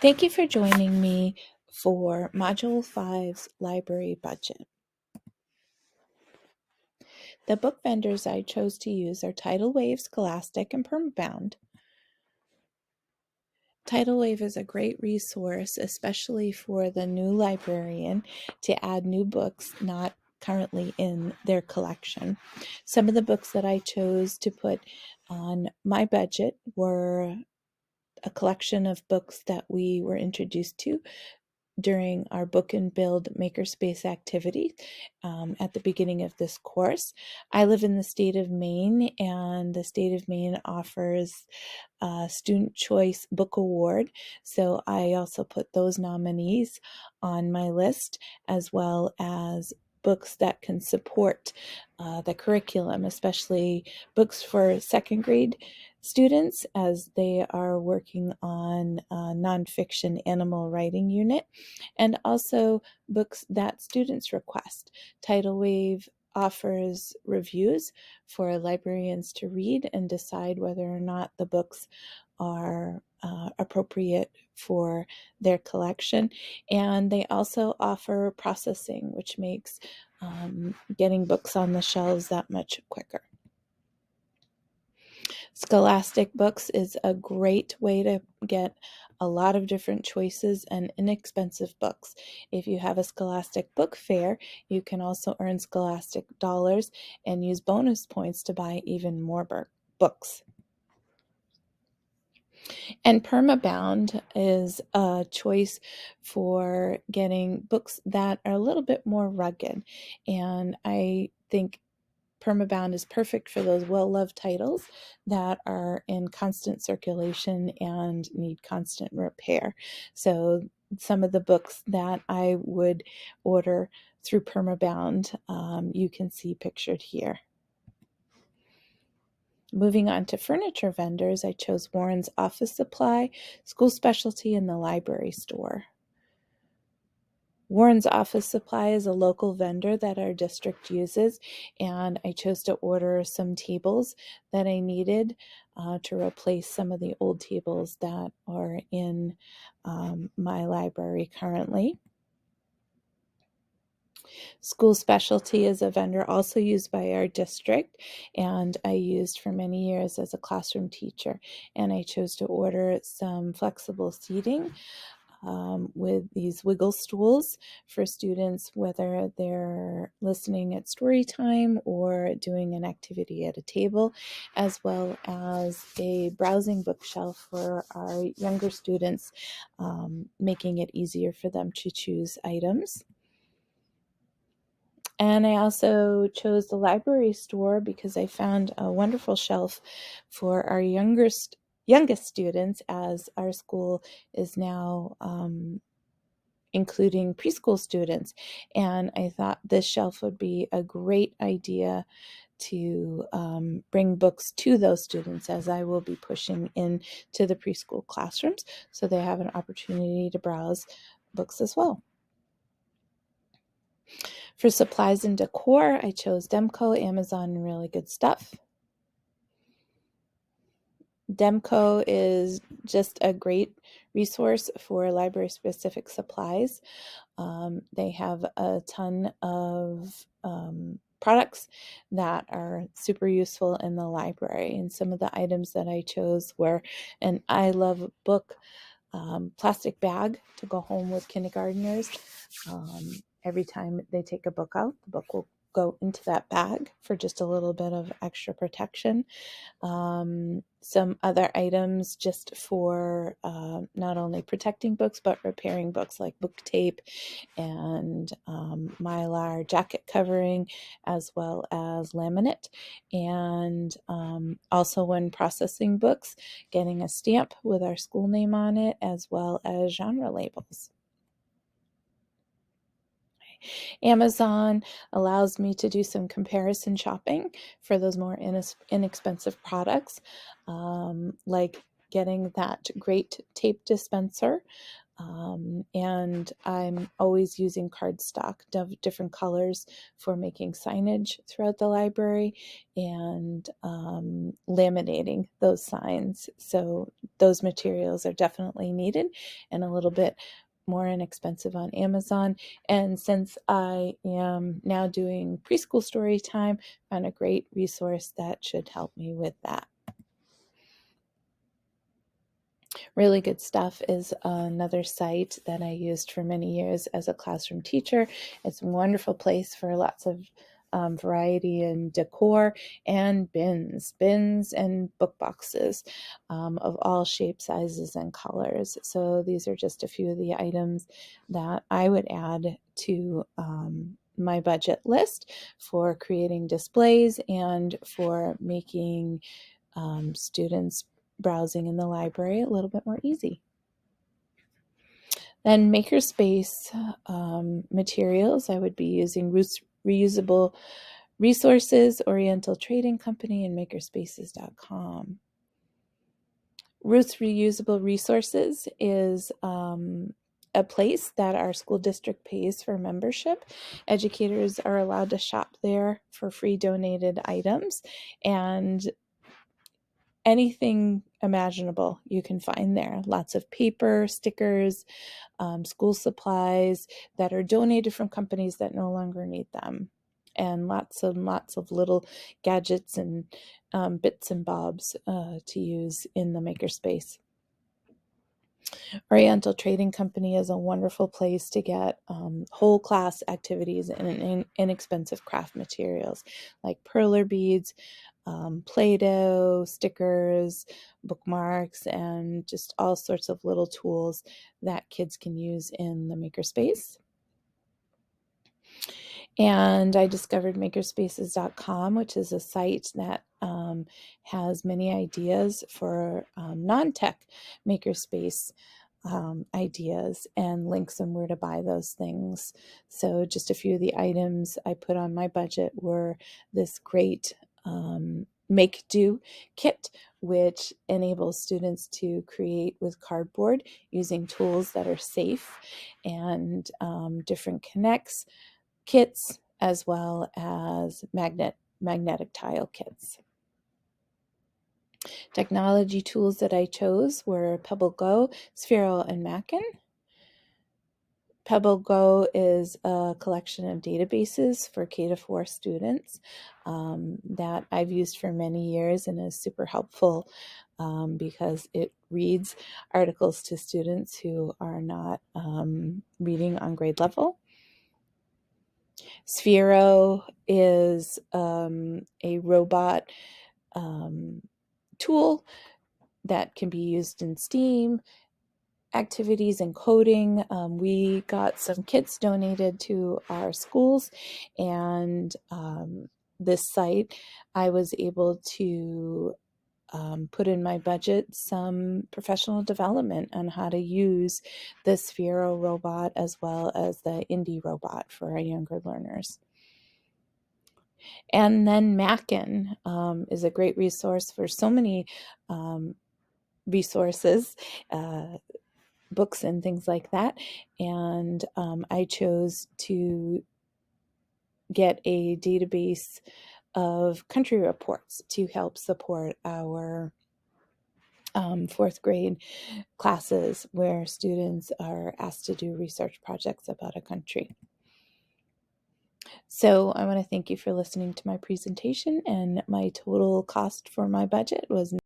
Thank you for joining me for Module 5's library budget. The book vendors I chose to use are Tidal Wave, Scholastic, and Permabound. Tidal Wave is a great resource, especially for the new librarian, to add new books not currently in their collection. Some of the books that I chose to put on my budget were a collection of books that we were introduced to during our Book and Build Makerspace activity at the beginning of this course. I live in the state of Maine, and the state of Maine offers a Student Choice Book Award. So I also put those nominees on my list, as well as books that can support the curriculum, especially books for second grade students as they are working on a nonfiction animal writing unit, and also books that students request. Tidal Wave offers reviews for librarians to read and decide whether or not the books are appropriate for their collection. And they also offer processing, which makes getting books on the shelves that much quicker. Scholastic Books is a great way to get a lot of different choices and inexpensive books. If you have a Scholastic Book Fair, you can also earn Scholastic dollars and use bonus points to buy even more books. And Permabound is a choice for getting books that are a little bit more rugged. And I think Permabound is perfect for those well-loved titles that are in constant circulation and need constant repair. So some of the books that I would order through Permabound, you can see pictured here. Moving on to furniture vendors, I chose Warren's Office Supply, School Specialty, and the Library Store. Warren's Office Supply is a local vendor that our district uses, and I chose to order some tables that I needed to replace some of the old tables that are in my library currently. School Specialty is a vendor also used by our district, and I used for many years as a classroom teacher. And I chose to order some flexible seating with these wiggle stools for students, whether they're listening at story time or doing an activity at a table, as well as a browsing bookshelf for our younger students, making it easier for them to choose items. And I also chose the Library Store because I found a wonderful shelf for our youngest students, as our school is now including preschool students. And I thought this shelf would be a great idea to bring books to those students, as I will be pushing into the preschool classrooms, so they have an opportunity to browse books as well. For supplies and decor, I chose Demco, Amazon, and Really Good Stuff. Demco is just a great resource for library-specific supplies. They have a ton of products that are super useful in the library. And some of the items that I chose were an I Love Book plastic bag to go home with kindergartners. Every time they take a book out, the book will go into that bag for just a little bit of extra protection. Some other items just for not only protecting books, but repairing books, like book tape and Mylar jacket covering, as well as laminate. And also, when processing books, getting a stamp with our school name on it, as well as genre labels. Amazon allows me to do some comparison shopping for those more inexpensive products, like getting that great tape dispenser And I'm always using cardstock, different colors for making signage throughout the library and laminating those signs. So those materials are definitely needed and a little bit more inexpensive on Amazon. And since I am now doing preschool story time, I found a great resource that should help me with that. Really Good Stuff is another site that I used for many years as a classroom teacher. It's a wonderful place for lots of variety and decor, and bins and book boxes of all shapes, sizes, and colors. So these are just a few of the items that I would add to my budget list for creating displays and for making students browsing in the library a little bit more easy. Then Makerspace materials, I would be using Reusable Resources, Oriental Trading Company, and Makerspaces.com. Roots Reusable Resources is a place that our school district pays for membership. Educators are allowed to shop there for free donated items, and anything imaginable you can find there. Lots of paper, stickers, school supplies that are donated from companies that no longer need them, and lots of little gadgets and bits and bobs to use in the makerspace. Oriental Trading Company is a wonderful place to get whole class activities and inexpensive craft materials like perler beads, Play-Doh, stickers, bookmarks, and just all sorts of little tools that kids can use in the makerspace. And I discovered makerspaces.com, which is a site that has many ideas for non-tech makerspace ideas and links on where to buy those things. So just a few of the items I put on my budget were this great Make Do kit, which enables students to create with cardboard using tools that are safe, and different connects kits, as well as magnetic tile kits. Technology tools that I chose were PebbleGo, Sphero, and Mackin. PebbleGo is a collection of databases for K-4 students that I've used for many years and is super helpful because it reads articles to students who are not reading on grade level. Sphero is a robot tool that can be used in STEAM activities and coding. We got some kits donated to our schools, and this site, I was able to put in my budget some professional development on how to use the Sphero robot as well as the Indie robot for our younger learners. And then Mackin is a great resource for so many resources, books and things like that. And I chose to get a database of country reports to help support our fourth grade classes where students are asked to do research projects about a country. So I want to thank you for listening to my presentation, and my total cost for my budget was